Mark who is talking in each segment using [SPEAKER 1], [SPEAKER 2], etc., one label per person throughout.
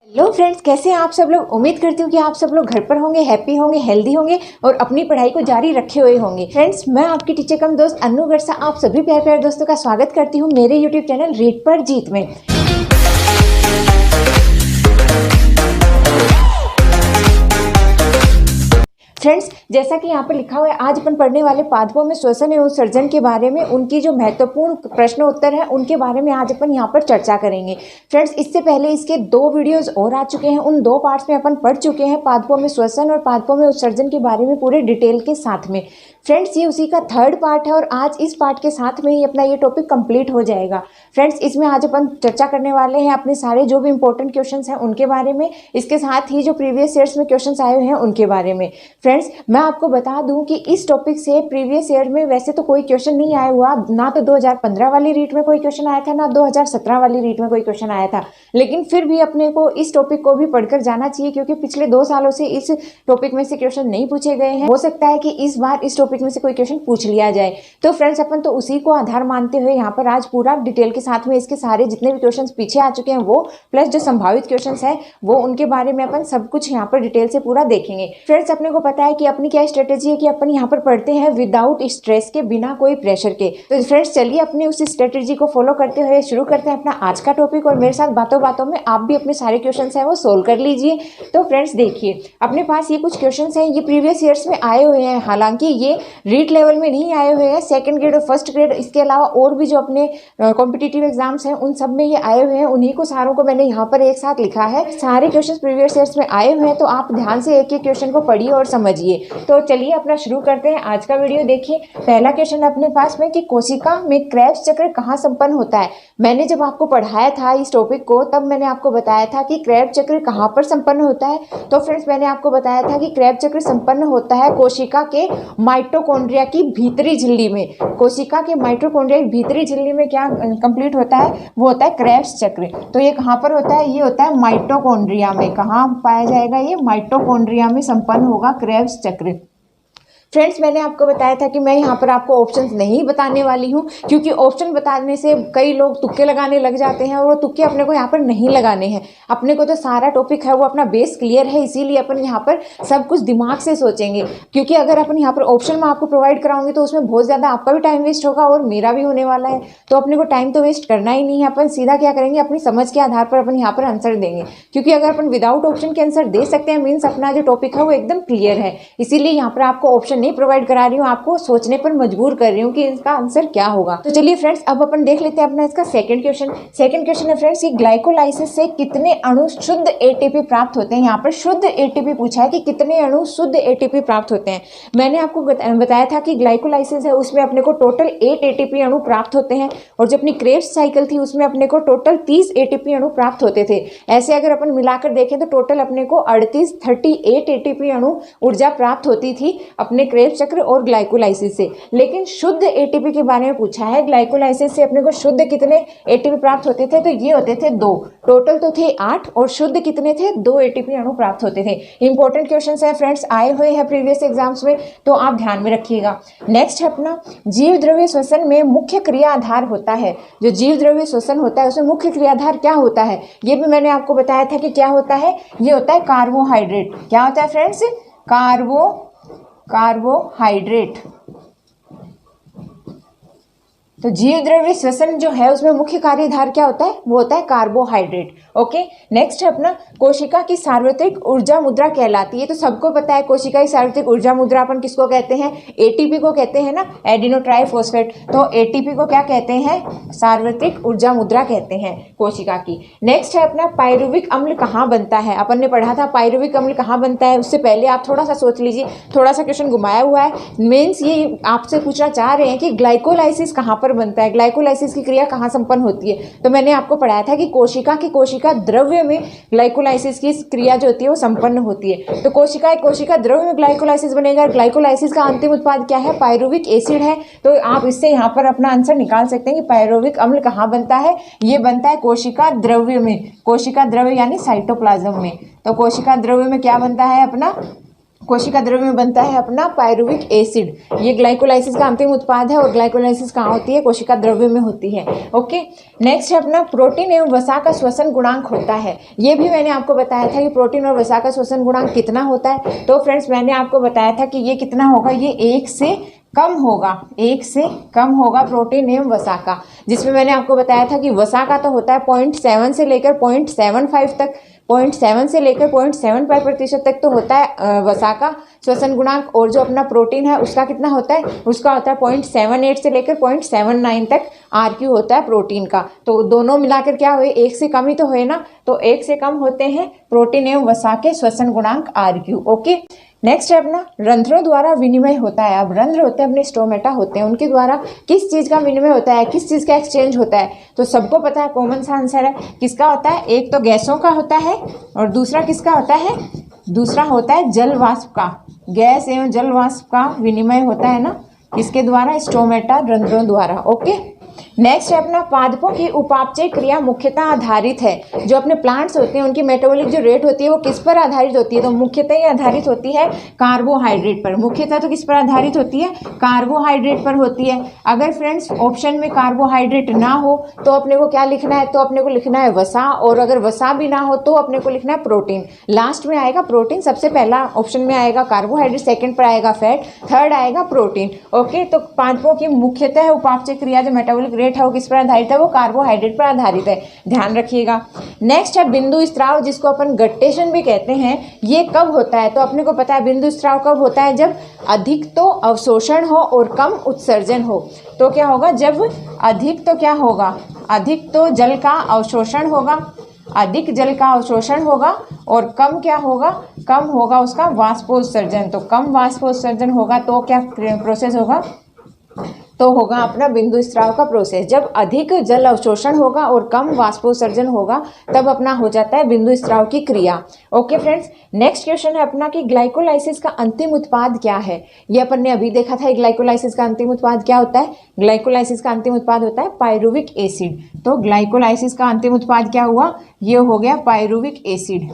[SPEAKER 1] Hello friends, कैसे हैं आप सब लोग। उम्मीद करती हूँ कि आप सब लोग घर पर होंगे, हैप्पी होंगे, हेल्दी होंगे और अपनी पढ़ाई को जारी रखे हुए होंगे। फ्रेंड्स, मैं आपकी टीचर कम दोस्त अन्नू गरसा आप सभी प्यारे प्यारे दोस्तों का स्वागत करती हूँ मेरे यूट्यूब चैनल रीड पर जीत में। फ्रेंड्स, जैसा कि यहाँ पर लिखा हुआ है, आज अपन पढ़ने वाले पाठों में श्वसन एवं उत्सर्जन के बारे में उनकी जो महत्वपूर्ण प्रश्न उत्तर है उनके बारे में आज अपन यहाँ पर चर्चा करेंगे। फ्रेंड्स, इससे पहले इसके 2 वीडियोस और आ चुके हैं, उन 2 पार्ट्स में अपन पढ़ चुके हैं पाठों में श्वसन और पाठों में उत्सर्जन के बारे में पूरे डिटेल के साथ में। फ्रेंड्स, ये उसी का 3rd पार्ट है और आज इस पार्ट के साथ में ही अपना ये टॉपिक कंप्लीट हो जाएगा। फ्रेंड्स, इसमें आज अपन चर्चा करने वाले हैं अपने सारे जो भी इंपॉर्टेंट क्वेश्चंस हैं उनके बारे में, इसके साथ ही जो प्रीवियस ईयर्स में क्वेश्चंस आए हुए हैं उनके बारे में। फ्रेंड्स, मैं आपको बता दूं कि इस टॉपिक से प्रीवियस ईयर में वैसे तो कोई क्वेश्चन नहीं आया हुआ, ना तो 2015 वाली रीट में कोई क्वेश्चन आया था, ना 2017 वाली रीट में कोई क्वेश्चन आया था। लेकिन फिर भी अपने को इस टॉपिक को भी पढ़कर जाना चाहिए क्योंकि पिछले 2 सालों से इस टॉपिक में से क्वेश्चन नहीं पूछे गए हैं। हो सकता है कि इस बार इस टॉपिक में से कोई क्वेश्चन पूछ लिया जाए। तो फ्रेंड्स, अपन तो उसी को आधार मानते हुए यहाँ पर आज पूरा डिटेल के साथ में इसके सारे जितने भी क्वेश्चन पीछे आ चुके हैं वो प्लस जो संभावित क्वेश्चन है वो उनके बारे में अपन सब कुछ यहाँ पर डिटेल से पूरा देखेंगे। फ्रेंड्स, अपने को पता है कि अपनी क्या स्ट्रेटेजी है कि अपन यहाँ पर पढ़ते हैं विदाउट स्ट्रेस के, बिना कोई प्रेशर के। तो फ्रेंड्स, चलिए अपने उस स्ट्रेटेजी को फॉलो करते हुए शुरू करते हैं अपना आज का टॉपिक और मेरे साथ बातों बातों में आप भी अपने सारे क्वेश्चन है वो सोल्व कर लीजिए। तो फ्रेंड्स, देखिए अपने पास ये कुछ क्वेश्चन हैं, ये प्रीवियस ईयर्स में आए हुए हैं, हालांकि ये रीट लेवल में नहीं आए हुए हैं, 2nd ग्रेड और 1st ग्रेड, इसके अलावा और भी जो अपने कॉम्पिटिटिव एग्जाम्स हैं उन सब में ये आए हुए हैं। उन्हीं को सारों को मैंने यहाँ पर एक साथ लिखा है। सारे क्वेश्चन प्रीवियस ईयर्स में आए हुए हैं, तो आप ध्यान से एक एक क्वेश्चन को पढ़िए और समझिए। तो चलिए अपना शुरू करते हैं आज का वीडियो। देखिए पहला क्वेश्चन अपने पास में कि कोशिका में क्रेब्स चक्र कहाँ संपन्न होता है। मैंने जब आपको पढ़ाया था इस टॉपिक को तब मैंने आपको बताया था कि क्रेब चक्र कहाँ पर संपन्न होता है। तो फ्रेंड्स, मैंने आपको बताया था कि क्रेब चक्र संपन्न होता है कोशिका के माइटोकॉन्ड्रिया की भीतरी झिल्ली में। कोशिका के माइटोकॉन्ड्रिया की भीतरी झिल्ली में क्या कंप्लीट होता है, वो होता है क्रेब्स चक्र। तो ये कहाँ पर होता है, ये होता है माइटोकॉन्ड्रिया में। कहाँ पाया जाएगा, ये माइटोकॉन्ड्रिया में संपन्न होगा क्रेब्स चक्र। फ्रेंड्स, मैंने आपको बताया था कि मैं यहाँ पर आपको ऑप्शंस नहीं बताने वाली हूँ क्योंकि ऑप्शन बताने से कई लोग तुक्के लगाने लग जाते हैं और वो तुक्के अपने को यहाँ पर नहीं लगाने हैं। अपने को तो सारा टॉपिक है वो अपना बेस क्लियर है, इसीलिए अपन यहाँ पर सब कुछ दिमाग से सोचेंगे। क्योंकि अगर अपन यहाँ पर ऑप्शन में आपको प्रोवाइड कराऊंगी तो उसमें बहुत ज़्यादा आपका भी टाइम वेस्ट होगा और मेरा भी होने वाला है। तो अपने को टाइम तो वेस्ट करना ही नहीं है, अपन सीधा क्या करेंगे, अपनी समझ के आधार पर अपन यहाँ पर आंसर देंगे। क्योंकि अगर अपन विदाउट ऑप्शन के आंसर दे सकते हैं मीन्स अपना जो टॉपिक है वो एकदम क्लियर है। इसीलिए यहाँ पर आपको ऑप्शन नहीं प्रोवाइड करा रही हूँ, आपको सोचने पर मजबूर कर रही हूँ कि इसका आंसर क्या होगा। तो चलिए फ्रेंड्स, अब अपन देख लेते हैं अपना इसका सेकंड क्वेश्चन। सेकंड क्वेश्चन है फ्रेंड्स, ये ग्लाइकोलाइसिस से कितने अणु शुद्ध एटीपी प्राप्त होते हैं। यहाँ पर शुद्ध एटीपी पूछा है कि कितने अणु शुद्ध एटीपी प्राप्त होते हैं। मैंने आपको बताया था कि ग्लाइकोलाइसिस है उसमें अपने को टोटल 8 एटीपी अणु प्राप्त होते हैं और जो अपनी क्रेब्स साइकिल थी उसमें अपने को टोटल 30 एटीपी अणु प्राप्त होते थे। ऐसे अगर अपन मिलाकर देखें तो टोटल अपने को 38 एटीपी अणु ऊर्जा प्राप्त होती थी अपने क्रेब्स चक्र और ग्लाइकोलाइसिस से। लेकिन शुद्ध एटीपी के बारे में पूछा है, ग्लाइकोलाइसिस से अपने को शुद्ध कितने एटीपी प्राप्त होते थे, तो ये होते थे 2। टोटल तो थे 8 और शुद्ध कितने थे, 2 एटीपी अणु प्राप्त होते थे। इंपॉर्टेंट क्वेश्चंस है फ्रेंड्स, आए हुए हैं प्रीवियस एग्जाम्स में, तो आप ध्यान में रखिएगा। नेक्स्ट है अपना जीव द्रव्य श्वसन में मुख्य क्रिया आधार होता है। जो जीव द्रव्य श्वसन होता है उसमें मुख्य क्रियाधार क्या होता है, ये भी मैंने आपको बताया था कि क्या होता है, ये होता है कार्बोहाइड्रेट। क्या होता है फ्रेंड्स, कार्बोहाइड्रेट। तो जीव द्रव्य श्वसन जो है उसमें मुख्य कार्यधार क्या होता है, वो होता है कार्बोहाइड्रेट। ओके, नेक्स्ट है अपना कोशिका की सार्वत्रिक ऊर्जा मुद्रा कहलाती है। तो सबको पता है कोशिका की सार्वत्रिक ऊर्जा मुद्रा अपन किसको कहते हैं, एटीपी को कहते हैं ना, एडिनो ट्राइफॉस्फेट। तो एटीपी को क्या कहते हैं, सार्वत्रिक ऊर्जा मुद्रा कहते हैं कोशिका की। नेक्स्ट है अपना पायरुविक अम्ल कहाँ बनता है। अपन ने पढ़ा था पायरुविक अम्ल कहाँ बनता है, उससे पहले आप थोड़ा सा सोच लीजिए, थोड़ा सा क्वेश्चन घुमाया हुआ है। मीन्स ये आपसे पूछना चाह रहे हैं कि ग्लाइकोलाइसिस कहाँ पर बनता है, ग्लाइकोलाइसिस की क्रिया कहाँ संपन्न होती है। तो मैंने आपको पढ़ाया था कि कोशिका द्रव्य में ग्लाइकोलाइसिस की क्रिया जो होती है वो संपन्न होती है। तो कोशिका द्रव्य में ग्लाइकोलाइसिस बनेगा। ग्लाइकोलाइसिस का अंतिम उत्पाद क्या है, पायरुविक एसिड है। तो आप इससे यहाँ पर अपना आंसर निकाल सकते हैं कि पायरुविक अम्ल कहाँ बनता है, ये बनता है कोशिका द्रव्य में। कोशिका द्रव्य यानी साइटोप्लाज्म में। तो कोशिका द्रव्य में क्या बनता है अपना कोशिका द्रव्य में बनता है अपना पायरुविक एसिड। ये ग्लाइकोलाइसिस का अंतिम उत्पाद है और ग्लाइकोलाइसिस कहाँ होती है? कोशिका द्रव्य में होती है। ओके, नेक्स्ट है अपना प्रोटीन एवं वसा का श्वसन गुणांक होता है। ये भी मैंने आपको बताया था कि प्रोटीन और वसा का श्वसन गुणांक कितना होता है। तो फ्रेंड्स मैंने आपको बताया था कि ये कितना होगा, ये 1 से कम होगा, 1 से कम होगा प्रोटीन एवं वसा का, जिसमें मैंने आपको बताया था कि वसा का तो होता है 0.7 से लेकर 0.75 तक, 0.7 से लेकर 0.75% तक तो होता है वसा का श्वसन गुणांक, और जो अपना प्रोटीन है उसका कितना होता है? उसका होता है 0.78 से लेकर 0.79 तक RQ होता है प्रोटीन का। तो दोनों मिलाकर क्या हुए? 1 से कम ही तो हुए ना, तो 1 से कम होते हैं प्रोटीन एवं वसा के श्वसन गुणांक RQ। ओके, नेक्स्ट है अपना रंध्रों द्वारा विनिमय होता है। अब रंध्र होते हैं अपने स्टोमेटा होते हैं, उनके द्वारा किस चीज़ का विनिमय होता है, किस चीज़ का एक्सचेंज होता है? तो सबको पता है, कॉमन सा आंसर है। किसका होता है? एक तो गैसों का होता है और दूसरा किसका होता है? दूसरा होता है जल वाष्प का। गैस एवं जल वाष्प का विनिमय होता है ना, किसके द्वारा? स्टोमेटा रंध्रों द्वारा। ओके, नेक्स्ट है अपना पादपों की उपापचय क्रिया मुख्यतः आधारित है। जो अपने प्लांट्स होते हैं उनकी मेटाबॉलिक जो रेट होती है वो किस पर आधारित होती है? तो मुख्यतः ये आधारित होती है कार्बोहाइड्रेट पर। मुख्यतः तो किस पर आधारित होती है? कार्बोहाइड्रेट पर होती है। अगर फ्रेंड्स ऑप्शन में कार्बोहाइड्रेट ना हो तो अपने को क्या लिखना है? तो अपने को लिखना है वसा, और अगर वसा भी ना हो तो अपने को लिखना है प्रोटीन। लास्ट में आएगा प्रोटीन, सबसे पहला ऑप्शन में आएगा कार्बोहाइड्रेट, सेकंड पर आएगा फैट, थर्ड आएगा प्रोटीन। ओके, तो पादपों की मुख्यतः उपापचय क्रिया जो मेटाबॉलिक रेट है वो किस पर आधारित है? वो कार्बोहाइड्रेट पर आधारित है, ध्यान रखिएगा। नेक्स्ट है बिंदु स्त्राव, जिसको अपन गट्टेशन भी कहते हैं। ये कब होता है? तो अपने को पता है बिंदु स्त्राव कब होता है? जब अधिक तो अवशोषण हो और कम उत्सर्जन हो। तो क्या होगा? जब अधिक तो क्या होगा? अधिक तो जल का अवशोषण होगा, अधिक जल का अवशोषण होगा, और कम क्या होगा? कम होगा उसका वाष्पोत्सर्जन। तो कम वाष्पोत्सर्जन होगा तो क्या प्रोसेस होगा? तो होगा अपना बिंदु स्त्राव का प्रोसेस। जब अधिक जल अवशोषण होगा और कम वाष्पोत्सर्जन होगा तब अपना हो जाता है बिंदु स्त्राव की क्रिया। ओके फ्रेंड्स, नेक्स्ट क्वेश्चन है अपना कि ग्लाइकोलाइसिस का अंतिम उत्पाद क्या है? ये अपन ने अभी देखा था। ग्लाइकोलाइसिस का अंतिम उत्पाद क्या होता है? ग्लाइकोलाइसिस का अंतिम उत्पाद होता है पायरुविक एसिड। तो ग्लाइकोलाइसिस का अंतिम उत्पाद क्या हुआ? ये हो गया पायरुविक एसिड।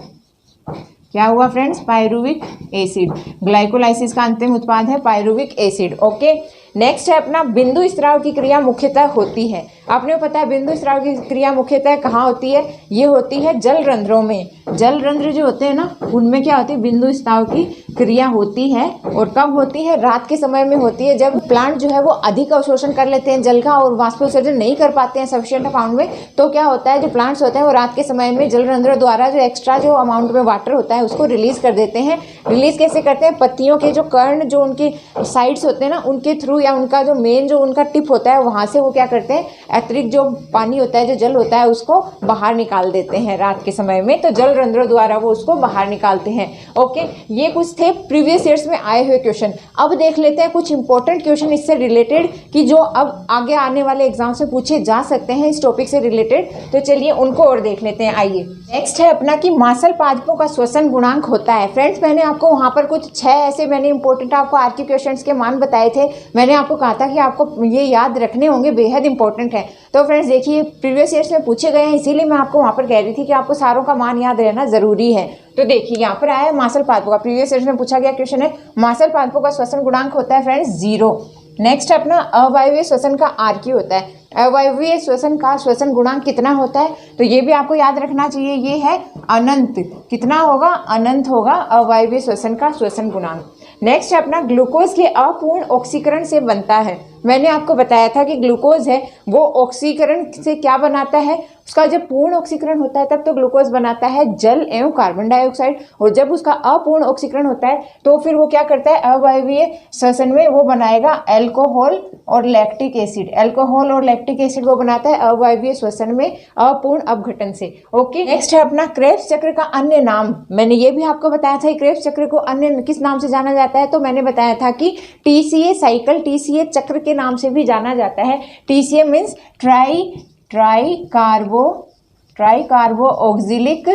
[SPEAKER 1] क्या हुआ फ्रेंड्स? Pyruvic acid. ग्लाइकोलाइसिस का अंतिम उत्पाद है पायरुविक एसिड। ओके, नेक्स्ट है अपना बिंदु स्त्राव की क्रिया मुख्यतः होती है। आपने पता है बिंदु स्त्राव की क्रिया मुख्यतः कहाँ होती है? ये होती है जल रंध्रों में। जल रंध्र जो होते हैं ना, उनमें क्या होती है? बिंदु स्त्राव की क्रिया होती है। और कब होती है? रात के समय में होती है, जब प्लांट जो है वो अधिक अवशोषण कर लेते हैं जल का और वाष्पोत्सर्जन नहीं कर पाते हैं सफिशिएंट अमाउंट में। तो क्या होता है? जो प्लांट्स होते हैं वो रात के समय में जल रंध्रों द्वारा जो एक्स्ट्रा जो अमाउंट में वाटर होता है उसको रिलीज कर देते हैं। रिलीज कैसे करते हैं? पत्तियों के जो कर्ण जो उनकी साइड्स होते हैं ना, उनके थ्रू, या उनका जो मेन जो उनका टिप होता है वहां से वो क्या करते हैं? अतिरिक्त जो पानी होता है, जो जल होता है, उसको बाहर निकाल देते हैं रात के समय में। तो जल रंध्रों द्वारा वो उसको बाहर निकालते हैं। ओके, ये कुछ थे प्रीवियस ईयर्स में आए हुए क्वेश्चन। अब देख लेते हैं कुछ इंपॉर्टेंट क्वेश्चन इससे रिलेटेड कि जो अब आगे आने वाले एग्जाम से पूछे जा सकते हैं इस टॉपिक से रिलेटेड। तो चलिए उनको और देख लेते हैं। आइए, नेक्स्ट है अपना कि मांसल पादपों का श्वसन गुणांक होता है। फ्रेंड्स, मैंने आपको वहां पर कुछ 6 ऐसे मैंने इंपॉर्टेंट आपको आरक्यू क्वेश्चंस के मान बताए थे। मैंने आपको कहा था कि आपको ये याद रखने होंगे, बेहद इंपॉर्टेंट है। तो फ्रेंड्स देखिए, प्रीवियस ईयर्स में पूछे गए हैं, इसीलिए मैं आपको वहां पर कह रही थी कि आपको सारों का मान याद रहना जरूरी है। तो देखिए यहाँ पर आया मांसल पादपों का, प्रीवियस ईयर्स में पूछा गया क्वेश्चन है, मांसल पादपों का श्वसन गुणांक होता है फ्रेंड्स 0। नेक्स्ट अपना अवायवीय श्वसन का आरक्यू होता है। अवायवीय श्वसन का श्वसन गुणांक कितना होता है? तो ये भी आपको याद रखना चाहिए, ये है अनंत। कितना होगा? अनंत होगा अवायवीय श्वसन का श्वसन गुणांक। नेक्स्ट है अपना ग्लूकोज के अपूर्ण ऑक्सीकरण से बनता है। मैंने आपको बताया था कि ग्लूकोज है वो ऑक्सीकरण से क्या बनाता है? उसका जब पूर्ण ऑक्सीकरण होता है तब तो ग्लूकोज बनाता है जल एवं कार्बन डाइऑक्साइड, और जब उसका अपूर्ण ऑक्सीकरण होता है तो फिर वो क्या करता है? अवायवीय श्वसन में वो बनाएगा अल्कोहल और लैक्टिक एसिड। अल्कोहल और लैक्टिक एसिड वो बनाता है अवायवीय श्वसन में अपूर्ण अपघटन से। ओके, नेक्स्ट है अपना क्रेब्स चक्र का अन्य नाम। मैंने ये भी आपको बताया था क्रेब्स चक्र को अन्य किस नाम से जाना जाता है? तो मैंने बताया था कि टीसीए साइकिल, टीसीए चक्र के नाम से भी जाना जाता है। TCA means tricarboxylic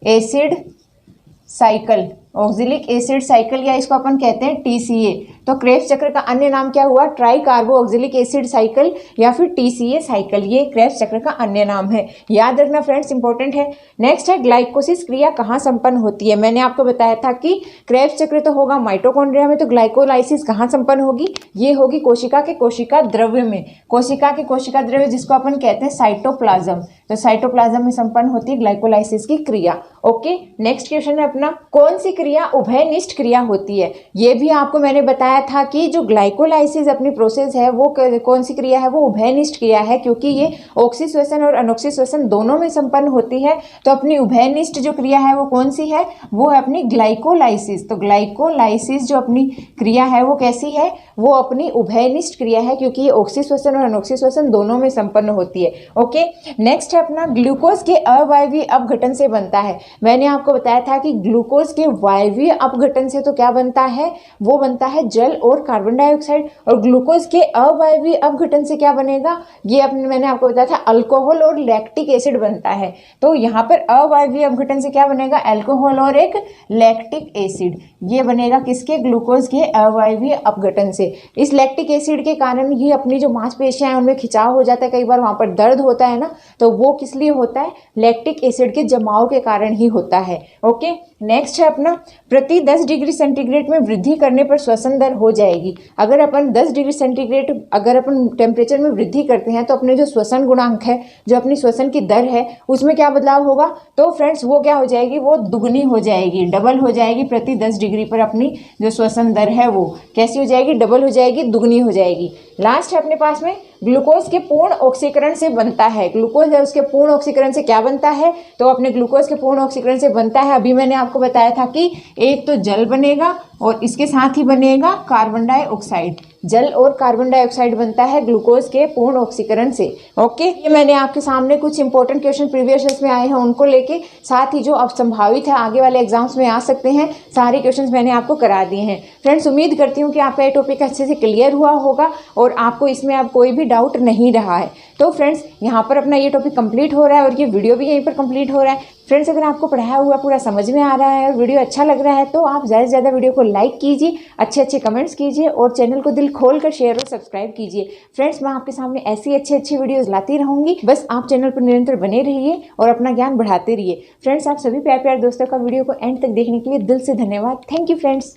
[SPEAKER 1] acid cycle. Oxalic acid cycle, या इसको अपन कहते हैं TCA। तो क्रेब्स चक्र का अन्य नाम क्या हुआ? ट्राई कार्बो ऑक्जेलिक एसिड साइकिल या फिर TCA साइकिल, ये क्रेब्स चक्र का अन्य नाम है। याद रखना फ्रेंड्स, इंपॉर्टेंट है। नेक्स्ट है ग्लाइकोसिस क्रिया कहाँ संपन्न होती है? मैंने आपको बताया था कि क्रेब्स चक्र तो होगा माइटोकॉन्ड्रिया में, तो ग्लाइकोलाइसिस कहाँ संपन्न होगी? ये होगी कोशिका के कोशिका द्रव्य में। कोशिका के कोशिका द्रव्य जिसको अपन कहते हैं साइटोप्लाज्म, तो साइटोप्लाज्म में संपन्न होती है ग्लाइकोलाइसिस की क्रिया। ओके, नेक्स्ट क्वेश्चन है अपना, कौन सी क्रिया उभयनिष्ठ क्रिया होती है? ये भी आपको मैंने बताया था कि जो ग्लाइकोलाइसिस अपनी प्रोसेस है वो कौन सी क्रिया है? वो उभयनिष्ठ क्रिया है, क्योंकि ये ऑक्सीश्वसन और अनॉक्सीश्वसन दोनों में संपन्न होती है। तो अपनी उभयनिष्ठ जो क्रिया है वो कौन सी है? वो है अपनी ग्लाइकोलाइसिस। तो ग्लाइकोलाइसिस जो अपनी क्रिया है वो कैसी है? वो अपनी उभयनिष्ठ क्रिया है, क्योंकि ये ऑक्सीश्वसन और अनॉक्सीश्वसन दोनों में संपन्न होती है। ओके, नेक्स्ट है अपना, ग्लूकोज के अवायवीय अपघटन से बनता है। मैंने आपको बताया था कि ग्लूकोज के वायवीय अपघटन से तो क्या बनता है? वो बनता है जल और कार्बन डाइऑक्साइड। और ग्लूकोज के अवायवीय अपघटन से क्या बनेगा? ये अपने मैंने आपको बताया था अल्कोहल और लैक्टिक एसिड बनता है। तो यहाँ पर अवायवीय अपघटन से क्या बनेगा? अल्कोहल और एक लैक्टिक एसिड, ये बनेगा किसके? ग्लूकोज के अवायवीय अपघटन से। इस लैक्टिक एसिड के कारण ही अपनी जो मांसपेशियां हैं उनमें खिंचाव हो जाता है, कई बार वहां पर दर्द होता है ना, तो वो किस लिए होता है? लैक्टिक एसिड के जमाव के कारण ही होता है। ओके, नेक्स्ट है अपना, प्रति 10 डिग्री सेंटीग्रेड में वृद्धि करने पर श्वसन दर हो जाएगी। अगर अपन 10 डिग्री सेंटीग्रेड अगर अपन टेम्परेचर में वृद्धि करते हैं तो अपने जो श्वसन गुणांक है, जो अपनी श्वसन की दर है, उसमें क्या बदलाव होगा? तो फ्रेंड्स वो क्या हो जाएगी? वो दुगनी हो जाएगी, डबल हो जाएगी। प्रति 10 डिग्री पर अपनी जो श्वसन दर है वो कैसी हो जाएगी? डबल हो जाएगी, दुगनी हो जाएगी। लास्ट है अपने पास में, ग्लूकोज के पूर्ण ऑक्सीकरण से बनता है। ग्लूकोज है उसके पूर्ण ऑक्सीकरण से क्या बनता है? तो अपने ग्लूकोज के पूर्ण ऑक्सीकरण से बनता है, अभी मैंने आपको बताया था कि एक तो जल बनेगा और इसके साथ ही बनेगा कार्बन डाइऑक्साइड। जल और कार्बन डाइऑक्साइड बनता है ग्लूकोज के पूर्ण ऑक्सीकरण से। ओके, ये मैंने आपके सामने कुछ इंपॉर्टेंट क्वेश्चन प्रीवियस ईयर्स में आए हैं उनको लेके, साथ ही जो अब संभावित है आगे वाले एग्जाम्स में आ सकते हैं, सारे क्वेश्चंस मैंने आपको करा दिए हैं। फ्रेंड्स, उम्मीद करती हूँ कि आपका ये टॉपिक अच्छे से क्लियर हुआ होगा और आपको इसमें अब कोई भी डाउट नहीं रहा है। तो फ्रेंड्स, यहाँ पर अपना ये टॉपिक कंप्लीट हो रहा है और ये वीडियो भी यहीं पर कंप्लीट हो रहा है। फ्रेंड्स, अगर आपको पढ़ाया हुआ पूरा समझ में आ रहा है और वीडियो अच्छा लग रहा है तो आप ज़्यादा से ज़्यादा वीडियो को लाइक कीजिए, अच्छे अच्छे कमेंट्स कीजिए और चैनल को दिल खोल कर शेयर और सब्सक्राइब कीजिए। फ्रेंड्स, मैं आपके सामने ऐसी अच्छी वीडियोज़ लाती रहूँगी, बस आप चैनल पर निरंतर बने रहिए और अपना ज्ञान बढ़ाते रहिए। फ्रेंड्स, आप सभी प्यार दोस्तों का वीडियो को एंड तक देखने के लिए दिल से धन्यवाद। Thank you friends.